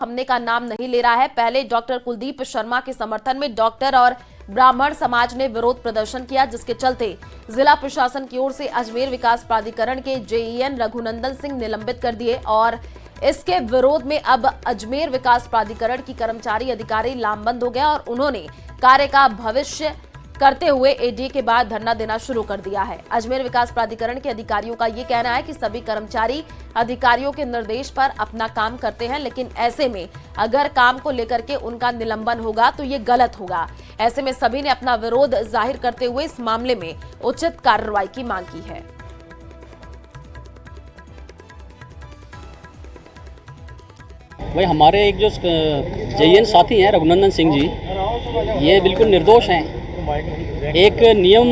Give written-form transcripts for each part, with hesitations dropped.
थमने का नाम नहीं ले रहा है। पहले डॉक्टर कुलदीप शर्मा के समर्थन में डॉक्टर और ब्राह्मण समाज ने विरोध प्रदर्शन किया, जिसके चलते जिला प्रशासन की ओर से अजमेर विकास प्राधिकरण के जेईएन रघुनंदन सिंह निलंबित कर दिए और इसके विरोध में अब अजमेर विकास प्राधिकरण की कर्मचारी अधिकारी लामबंद हो गया और उन्होंने कार्य का भविष्य करते हुए एडीए के बाद धरना देना शुरू कर दिया है। अजमेर विकास प्राधिकरण के अधिकारियों का ये कहना है कि सभी कर्मचारी अधिकारियों के निर्देश पर अपना काम करते हैं, लेकिन ऐसे में अगर काम को लेकर के उनका निलंबन होगा तो ये गलत होगा। ऐसे में सभी ने अपना विरोध जाहिर करते हुए इस मामले में उचित कार्रवाई की मांग की है। वही हमारे एक जो जेईएन साथी हैं रघुनंदन सिंह जी, ये बिल्कुल निर्दोष हैं। एक नियम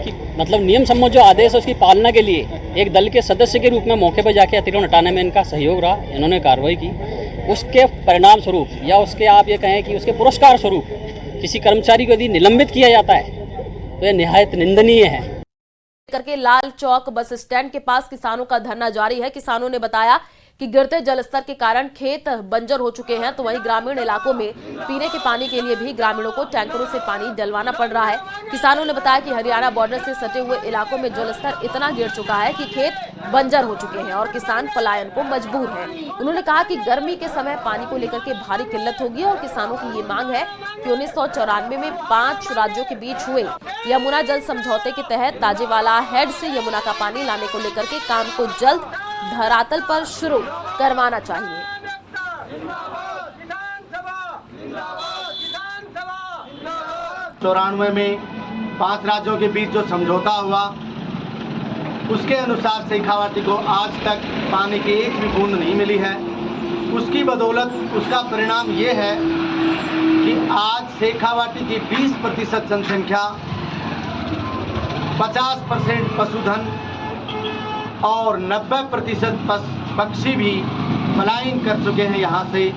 की मतलब नियम सम्मत जो आदेश है उसकी पालना के लिए एक दल के सदस्य के रूप में मौके पर जाके अतिक्रमण हटाने में इनका सहयोग रहा, इन्होंने कार्रवाई की। उसके परिणाम स्वरूप या उसके आप ये कहें कि उसके पुरस्कार स्वरूप किसी कर्मचारी को यदि निलंबित किया जाता है तो यह निहायत निंदनीय है। करके लाल चौक बस स्टैंड के पास किसानों का धरना जारी है। किसानों ने बताया कि गिरते जलस्तर के कारण खेत बंजर हो चुके हैं, तो वहीं ग्रामीण इलाकों में पीने के पानी के लिए भी ग्रामीणों को टैंकरों से पानी डलवाना पड़ रहा है। किसानों ने बताया कि हरियाणा बॉर्डर से सटे हुए इलाकों में जलस्तर इतना गिर चुका है कि खेत बंजर हो चुके हैं और किसान पलायन को मजबूर हैं। उन्होंने कहा कि गर्मी के समय पानी को लेकर के भारी किल्लत होगी और किसानों की ये मांग है कि 1994 में 5 राज्यों के बीच हुए यमुना जल समझौते के तहत ताजेवाला हेड से यमुना का पानी लाने को लेकर के काम को जल्द धरातल पर शुरू करवाना चाहिए। 94 में 5 राज्यों के बीच जो समझौता हुआ उसके अनुसार शेखावाटी को आज तक पानी की एक भी बूंद नहीं मिली है। उसकी बदौलत उसका परिणाम ये है कि आज शेखावाटी की 20% जनसंख्या, 50% पशुधन और 90% पक्षी भी पलायन कर चुके हैं यहाँ से।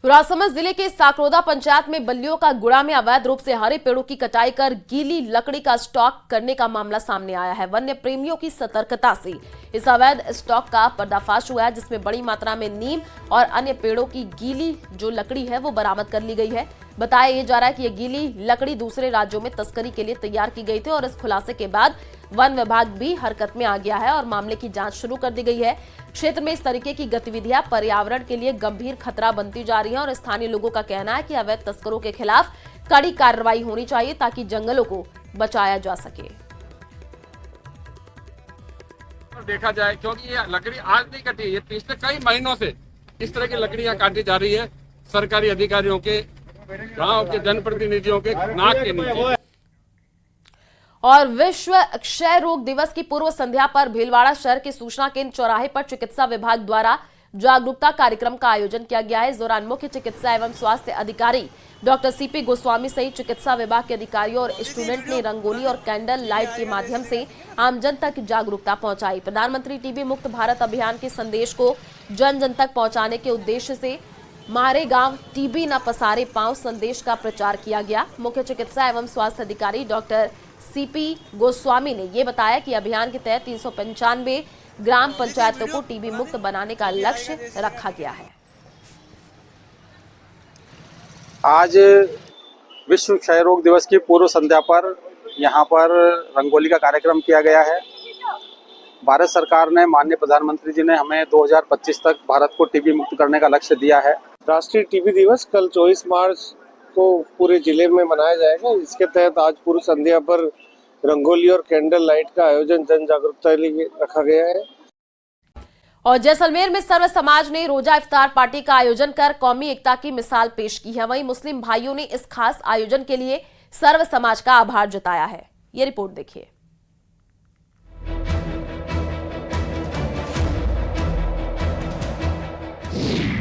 राजसमंद जिले के साकरोदा पंचायत में बल्लियों का गुड़ा में अवैध रूप से हरे पेड़ों की कटाई कर गीली लकड़ी का स्टॉक करने का मामला सामने आया है। वन्य प्रेमियों की सतर्कता से इस अवैध स्टॉक का पर्दाफाश हुआ है, जिसमें बड़ी मात्रा में नीम और अन्य पेड़ों की गीली जो लकड़ी है वो बरामद कर ली गई है। बताया यह जा रहा है कि यह गीली लकड़ी दूसरे राज्यों में तस्करी के लिए तैयार की गई थी और इस खुलासे के बाद वन विभाग भी हरकत में आ गया है और मामले की जांच शुरू कर दी गई है। क्षेत्र में इस तरीके की गतिविधियां पर्यावरण के लिए गंभीर खतरा बनती जा रही है और स्थानीय लोगों का कहना है कि अवैध तस्करों के खिलाफ कड़ी कार्रवाई होनी चाहिए ताकि जंगलों को बचाया जा सके। देखा जाए क्योंकि ये लकड़ी आज नहीं कटी है, ये पिछले कई महीनों से इस तरह की लकड़ियां काटी जा रही है सरकारी अधिकारियों के, गांव के जनप्रतिनिधियों के नाक के नीचे। और विश्व क्षय रोग दिवस की पूर्व संध्या पर भीलवाड़ा शहर के सूचना केंद्र चौराहे पर चिकित्सा विभाग द्वारा जागरूकता कार्यक्रम का आयोजन किया गया है। इस दौरान मुख्य चिकित्सा एवं स्वास्थ्य अधिकारी डॉक्टर सीपी गोस्वामी सहित चिकित्सा विभाग के अधिकारियों और स्टूडेंट ने रंगोली और कैंडल लाइट के माध्यम से आमजन तक जागरूकता पहुंचाई। प्रधानमंत्री टीबी मुक्त भारत अभियान के संदेश को जन जन तक पहुंचाने के उद्देश्य से मारे गांव टीबी न पसारे पांव संदेश का प्रचार किया गया। मुख्य चिकित्सा एवं स्वास्थ्य अधिकारी डॉक्टर सीपी गोस्वामी ने यह बताया कि अभियान के तहत 395 ग्राम पंचायतों को टीबी मुक्त बनाने का लक्ष्य रखा गया है। आज विश्व क्षय रोग दिवस की पूर्व संध्या पर यहाँ पर रंगोली का कार्यक्रम किया गया है। भारत सरकार ने, माननीय प्रधानमंत्री जी ने हमें 2025 तक भारत को टीबी मुक्त करने का लक्ष्य दिया है। राष्ट्रीय टीबी दिवस कल 24 मार्च को पूरे जिले में मनाया जाएगा। इसके तहत आज पूर्व संध्या पर रंगोली और कैंडल लाइट का आयोजन जन जागरूकता के लिए रखा गया है। और जैसलमेर में सर्व समाज ने रोजा इफ्तार पार्टी का आयोजन कर कौमी एकता की मिसाल पेश की है। वहीं मुस्लिम भाइयों ने इस खास आयोजन के लिए सर्व समाज का आभार जताया है। ये रिपोर्ट देखिए।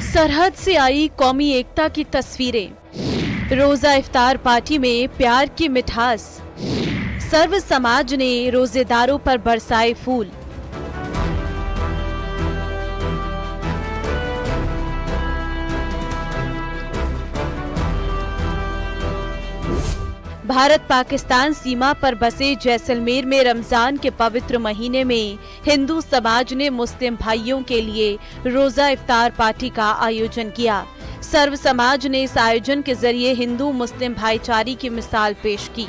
सरहद से आई कौमी एकता की तस्वीरें, रोजा इफ्तार पार्टी में प्यार की मिठास, सर्व समाज ने रोजेदारों पर बरसाए फूल। भारत पाकिस्तान सीमा पर बसे जैसलमेर में रमजान के पवित्र महीने में हिंदू समाज ने मुस्लिम भाइयों के लिए रोजा इफ्तार पार्टी का आयोजन किया। सर्व समाज ने इस आयोजन के जरिए हिंदू मुस्लिम भाईचारे की मिसाल पेश की।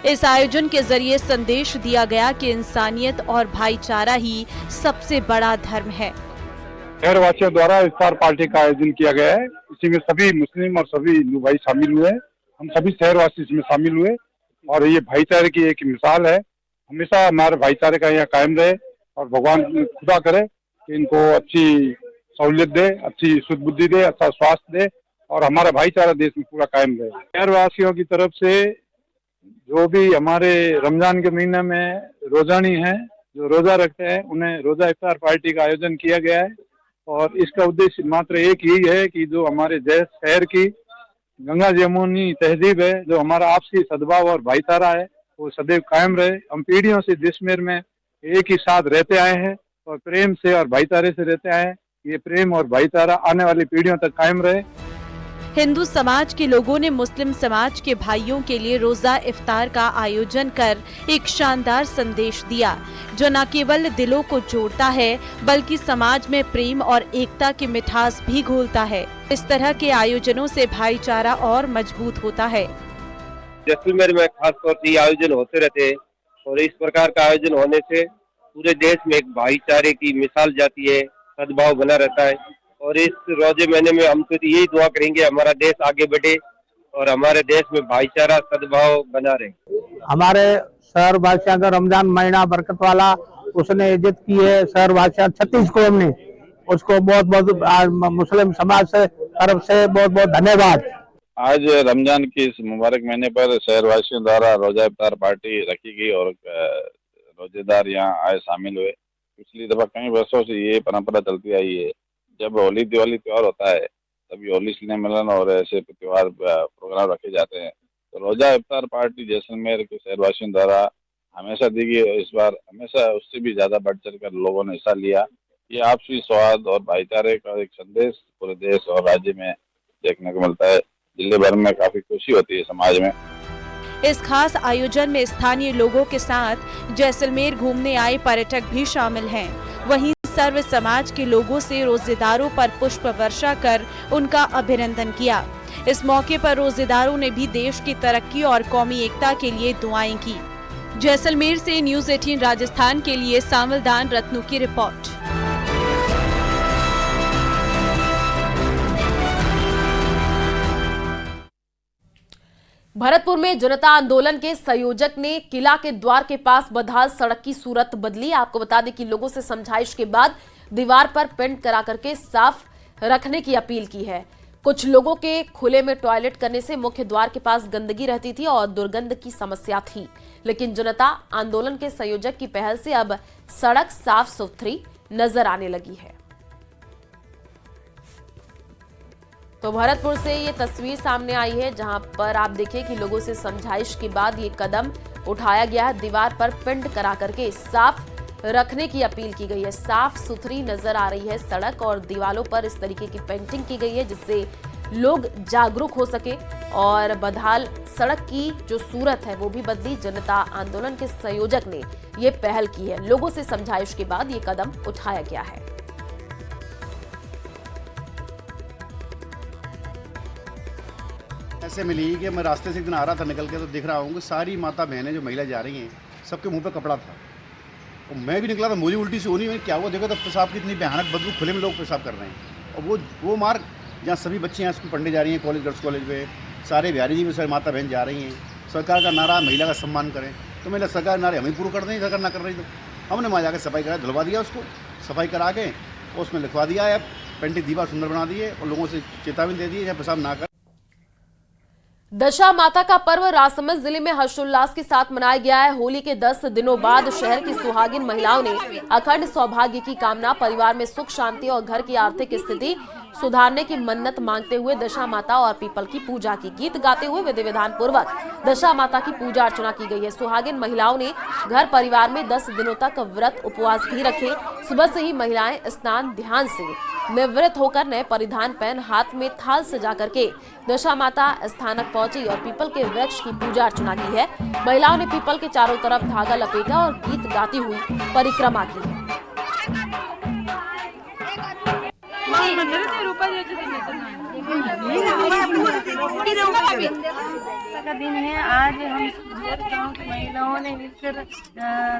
इस आयोजन के जरिए संदेश दिया गया कि इंसानियत और भाईचारा ही सबसे बड़ा धर्म है। शहरवासियों द्वारा इफ्तार पार्टी का आयोजन किया गया है। इसी में सभी मुस्लिम और सभी हिंदू भाई शामिल हुए। हम सभी शहरवासी इसमें शामिल हुए और ये भाईचारे की एक मिसाल है। हमेशा हमारे भाईचारे का यहाँ कायम रहे और भगवान खुदा करे कि इनको अच्छी सहूलियत दे, अच्छी शुद्ध बुद्धि दे, अच्छा स्वास्थ्य दे और हमारा भाईचारा देश में पूरा कायम रहे। शहरवासियों की तरफ से जो भी हमारे रमजान के महीने में रोजानी हैं, जो रोजा रखते हैं, उन्हें रोजा इफ्तार पार्टी का आयोजन किया गया है और इसका उद्देश्य मात्र एक ही है कि जो हमारे देश शहर की गंगा जमुनी तहजीब है, जो हमारा आपसी सद्भाव और भाईचारा है, वो सदैव कायम रहे। हम पीढ़ियों से जैसलमेर में एक ही साथ रहते आए हैं और प्रेम से और भाईचारे से रहते आए हैं। ये प्रेम और भाईचारा आने वाली पीढ़ियों तक कायम रहे। हिंदू समाज के लोगों ने मुस्लिम समाज के भाइयों के लिए रोजा इफ्तार का आयोजन कर एक शानदार संदेश दिया, जो न केवल दिलों को जोड़ता है बल्कि समाज में प्रेम और एकता की मिठास भी घोलता है। इस तरह के आयोजनों से भाईचारा और मजबूत होता है। जैसलमेर में खास तौर से ये आयोजन होते रहते हैं और इस प्रकार का आयोजन होने से पूरे देश में एक भाईचारे की मिसाल जाती है, सद्भाव बना रहता है। और इस रोजे महीने में हम तो यही दुआ करेंगे हमारा देश आगे बढ़े और हमारे देश में भाईचारा सद्भाव बना रहे। हमारे शहरवासियों का रमजान महीना बरकत वाला उसने इज्जत की है। शहरवासियों 36 कौम ने उसको बहुत बहुत मुस्लिम समाज से तरफ से बहुत बहुत धन्यवाद। आज रमजान की इस मुबारक महीने पर शहरवासियों द्वारा रोजा इफ्तार पार्टी रखी गई और रोजेदार यहाँ आए, शामिल हुए। पिछली दफा कई वर्षों से ये परंपरा चलती आई है। जब होली दिवाली त्योहार होता है तभी होली स्नेह मिलन और ऐसे त्योहार प्रोग्राम रखे जाते हैं। तो रोजा इफ्तार पार्टी जैसलमेर के शहरवासियों द्वारा हमेशा दी गई, इस बार हमेशा उससे भी ज्यादा बढ़ चढ़ कर लोगों ने हिस्सा लिया। ये आपसी सौहार्द और भाईचारे का एक संदेश पूरे देश और राज्य में देखने को मिलता है। जिले भर में काफी खुशी होती है समाज में। इस खास आयोजन में स्थानीय लोगों के साथ जैसलमेर घूमने आए पर्यटक भी शामिल हैं। वहीं सर्व समाज के लोगों से रोजेदारों पर पुष्प वर्षा कर उनका अभिनंदन किया। इस मौके पर रोजेदारों ने भी देश की तरक्की और कौमी एकता के लिए दुआएं की। जैसलमेर से न्यूज़ 18 राजस्थान के लिए सावलदान रत्नू की रिपोर्ट। भरतपुर में जनता आंदोलन के संयोजक ने किला के द्वार के पास बदहाल सड़क की सूरत बदली। आपको बता दें कि लोगों से समझाइश के बाद दीवार पर पेंट करा करके साफ रखने की अपील की है। कुछ लोगों के खुले में टॉयलेट करने से मुख्य द्वार के पास गंदगी रहती थी और दुर्गंध की समस्या थी, लेकिन जनता आंदोलन के संयोजक की पहल से अब सड़क साफ सुथरी नजर आने लगी है। तो भरतपुर से ये तस्वीर सामने आई है, जहां पर आप देखें कि लोगों से समझाइश के बाद ये कदम उठाया गया है। दीवार पर पेंट करा करके साफ रखने की अपील की गई है। साफ सुथरी नजर आ रही है सड़क और दीवारों पर इस तरीके की पेंटिंग की गई है, जिससे लोग जागरूक हो सके और बदहाल सड़क की जो सूरत है वो भी बदली। जनता आंदोलन के संयोजक ने ये पहल की है। लोगों से समझाइश के बाद ये कदम उठाया गया है। ऐसे मिली कि मैं रास्ते से एक दिन आ रहा था निकल के, तो दिख रहा हूँ कि सारी माता बहनें जो महिला जा रही हैं सबके मुंह पे कपड़ा था। और मैं भी निकला था, मुझे उल्टी से होनी, मैं क्या हुआ देखो तो पेशाब की इतनी भयानक बदबू, खुले में लोग पेशाब कर रहे हैं। और वो मार्ग जहाँ सभी बच्चे यहाँ स्कूल पढ़ने जा रही हैं, कॉलेज गर्ल्स कॉलेज में सारे बिहारी जी में सारी माता बहन जा रही हैं। सरकार का नारा महिला का सम्मान करें, तो मैंने सरकार नारे हमें पूरा कर दें, सरकार ना कर रही तो हमने वहाँ जाकर सफाई करा, धुलवा दिया उसको, सफाई करा के उसमें लिखवा दिया है, पेंटिंग दीवार सुंदर बना दी है और लोगों से चेतावनी दे दी है पेशाब ना कर। दशा माता का पर्व राजसमंद जिले में हर्षोल्लास के साथ मनाया गया है। होली के 10 दिनों बाद शहर की सुहागिन महिलाओं ने अखंड सौभाग्य की कामना, परिवार में सुख शांति और घर की आर्थिक स्थिति सुधारने की मन्नत मांगते हुए दशा माता और पीपल की पूजा की। गीत गाते हुए विधि विधान पूर्वक दशा माता की पूजा अर्चना की गई है। सुहागिन महिलाओं ने घर परिवार में 10 दिनों तक व्रत उपवास भी रखे। सुबह से ही महिलाएं स्नान ध्यान से निवृत्त होकर नए परिधान पहन हाथ में थाल सजा करके दशा माता स्थानक पहुंची और पीपल के वृक्ष की पूजा अर्चना की है। महिलाओं ने पीपल के चारों तरफ धागा लपेटा और गीत गाती हुई परिक्रमा की है। का दिन है। आज हम गांव की महिलाओं ने मिलकर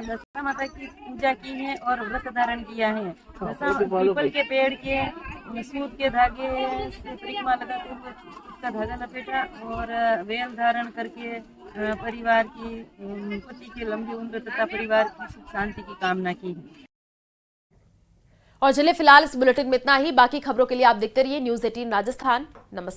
दशा माता की पूजा की है और व्रत धारण किया है। पीपल के पेड़ के सूत के धागे से परिक्रमा लगाते हुए उसका धागा लपेटा और वेल धारण करके परिवार की पति की लंबी उम्र तथा परिवार की सुख शांति की कामना की है। और चलिए फिलहाल इस बुलेटिन में इतना ही। बाकी खबरों के लिए आप देखते रहिए न्यूज़ 18 राजस्थान। नमस्कार।